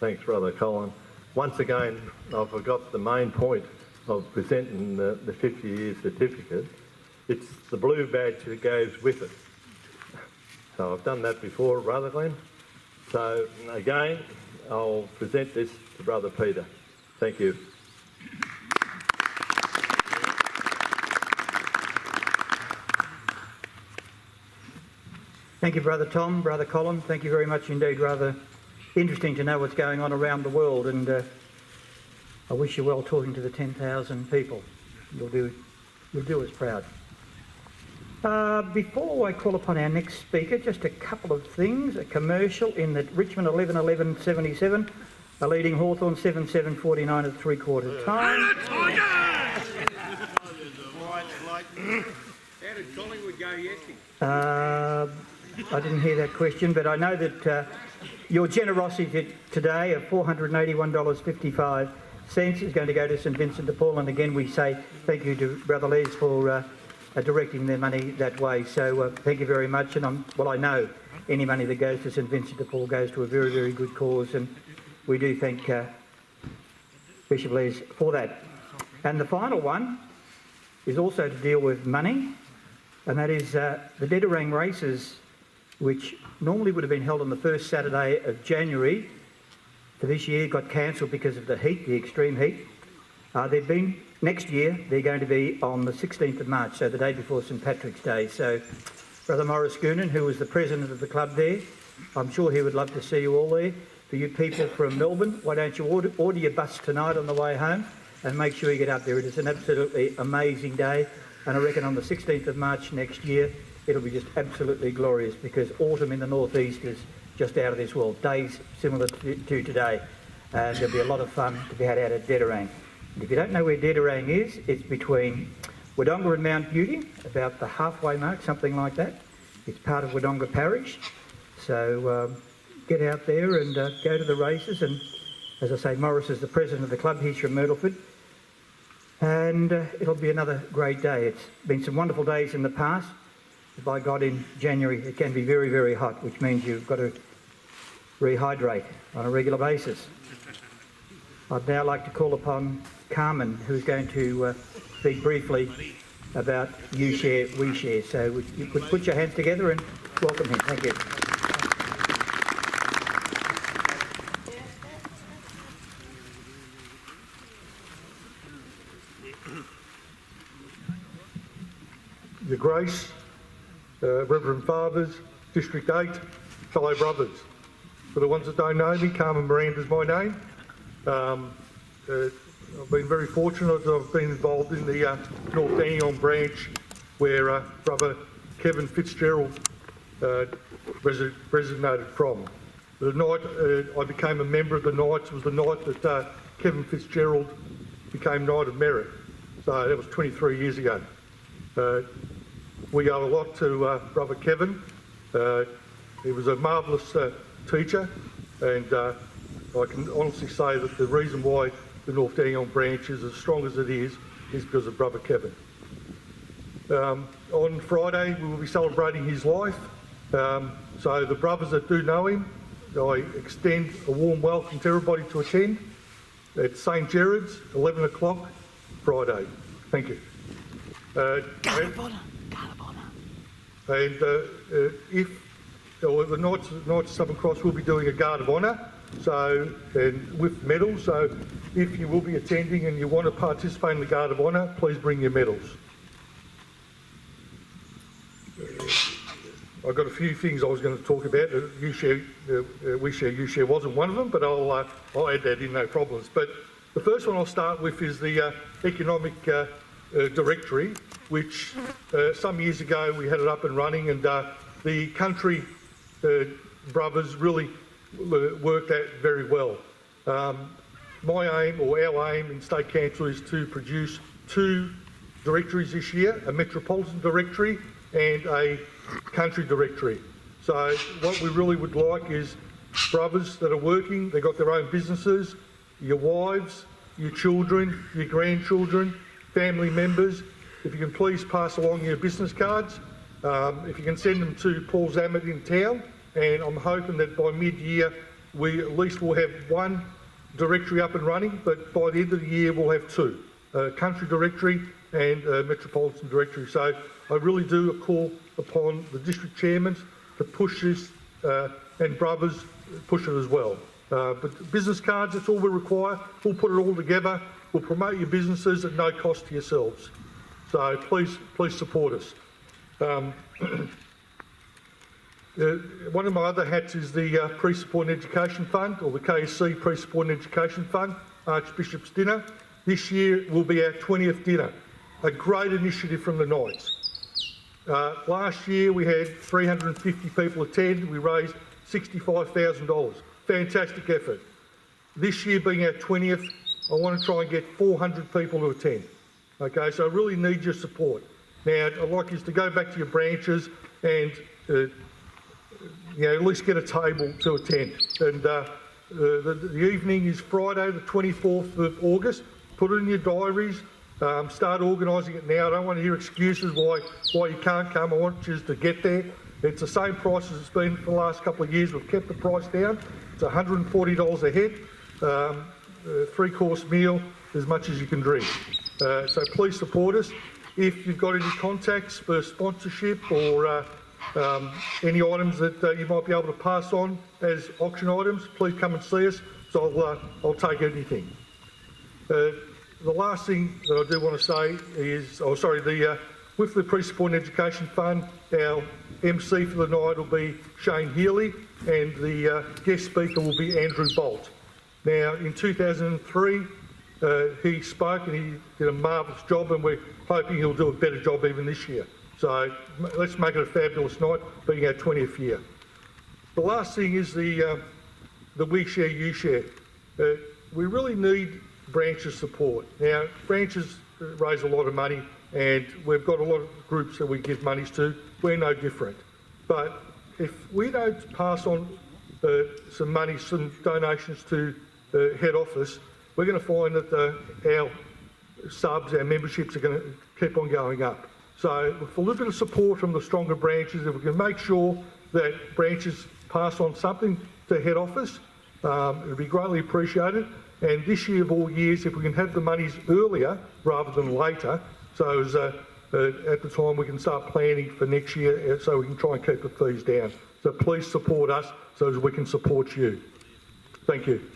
Thanks, Brother Colin. Once again, I forgot the main point of presenting the 50-year certificate. It's the blue badge that goes with it. So I've done that before at Rutherglen. So again, I'll present this to Brother Peter. Thank you. Thank you, Brother Tom, Brother Colin. Thank you very much indeed. Rather interesting to know what's going on around the world, and I wish you well talking to the 10,000 people. You'll do us proud. Before I call upon our next speaker, just a couple of things. A commercial in that Richmond 11-11-77 are leading Hawthorn 7-7-49 at 3/4 time. How did Collingwood go yesterday? I didn't hear that question, but I know that your generosity today of $481.55 is going to go to St Vincent de Paul, and again we say thank you to Brother Les for directing their money that way. So thank you very much, and I know any money that goes to St Vincent de Paul goes to a very, very good cause, and we do thank Bishop Les for that. And the final one is also to deal with money, and that is the Dedarang races, which normally would have been held on the first Saturday of January for this year, got cancelled because of the heat, the extreme heat. Next year, they're going to be on the 16th of March, so the day before St Patrick's Day. So Brother Morris Goonan, who was the president of the club there, I'm sure he would love to see you all there. For you people from Melbourne, why don't you order your bus tonight on the way home and make sure you get up there. It is an absolutely amazing day, and I reckon on the 16th of March next year, it'll be just absolutely glorious, because autumn in the northeast is just out of this world. Days similar to today, and there'll be a lot of fun to be had out at Dedarang. And if you don't know where Dedarang is, it's between Wodonga and Mount Beauty, about the halfway mark, something like that. It's part of Wodonga Parish, so get out there and go to the races. And as I say, Morris is the president of the club. He's from Myrtleford, and it'll be another great day. It's been some wonderful days in the past. By God, in January it can be very, very hot, which means you've got to rehydrate on a regular basis. I'd now like to call upon Carmen, who's going to speak briefly about You Share, We Share. So you could put your hands together and welcome him. Thank you. Your Grace, Reverend Fathers, District 8, fellow brothers. For the ones that don't know me, Carmine Miranda is my name. I've been very fortunate that I've been involved in the North Dandenong branch, where Brother Kevin Fitzgerald resonated from. The night I became a member of the Knights was the night that Kevin Fitzgerald became Knight of Merit. So that was 23 years ago. We owe a lot to Brother Kevin. He was a marvellous teacher, and I can honestly say that the reason why the North Dandenong branch is as strong as it is because of Brother Kevin. On Friday we will be celebrating his life, so the brothers that do know him, I extend a warm welcome to everybody to attend at St Gerard's, 11 o'clock Friday. Thank you. And if the Knights of Southern Cross will be doing a Guard of Honour, so and with medals. So if you will be attending and you want to participate in the Guard of Honour, please bring your medals. I've got a few things I was going to talk about. You Share, We Share, You Share wasn't one of them, but I'll add that in, no problems. But the first one I'll start with is the economic directory, which some years ago we had it up and running, and the country brothers really worked that very well. My aim, or our aim in State Council, is to produce 2 directories this year, a metropolitan directory and a country directory. So what we really would like is brothers that are working, they've got their own businesses, your wives, your children, your grandchildren, family members, if you can please pass along your business cards. If you can send them to Paul Zammit in town, and I'm hoping that by mid-year we at least will have one directory up and running, but by the end of the year we'll have two, country directory and metropolitan directory. So I really do call upon the district chairmen to push this, and brothers push it as well. But business cards, that's all we require. We'll put it all together. We'll promote your businesses at no cost to yourselves. So please support us. One of my other hats is the Pre-Support and Education Fund, or the KSC Pre-Support and Education Fund, Archbishop's Dinner. This year will be our 20th dinner, a great initiative from the Knights. Last year we had 350 people attend. We raised $65,000. Fantastic effort. This year being our 20th, I want to try and get 400 people to attend. Okay, so I really need your support. Now, I'd like you to go back to your branches and at least get a table to attend. And the evening is Friday, the 24th of August. Put it in your diaries. Start organising it now. I don't want to hear excuses why you can't come. I want you to get there. It's the same price as it's been for the last couple of years. We've kept the price down. It's $140 a head, 3-course meal, as much as you can drink. So please support us. If you've got any contacts for sponsorship or any items that you might be able to pass on as auction items, please come and see us. So I'll take anything. The last thing that I do want to say is, with the Pre-Support and Education Fund, our MC for the night will be Shane Healy and the guest speaker will be Andrew Bolt. Now, in 2003, he spoke and he did a marvellous job, and we're hoping he'll do a better job even this year. So let's make it a fabulous night, being our 20th year. The last thing is the We Share, You Share. We really need branches support. Now, branches raise a lot of money, and we've got a lot of groups that we give monies to. We're no different. But if we don't pass on some money, some donations to head office, we're going to find that our subs, our memberships are going to keep on going up. So with a little bit of support from the stronger branches, if we can make sure that branches pass on something to head office, it would be greatly appreciated. And this year of all years, if we can have the monies earlier rather than later, so as at the time we can start planning for next year, so we can try and keep the fees down. So please support us so as we can support you. Thank you.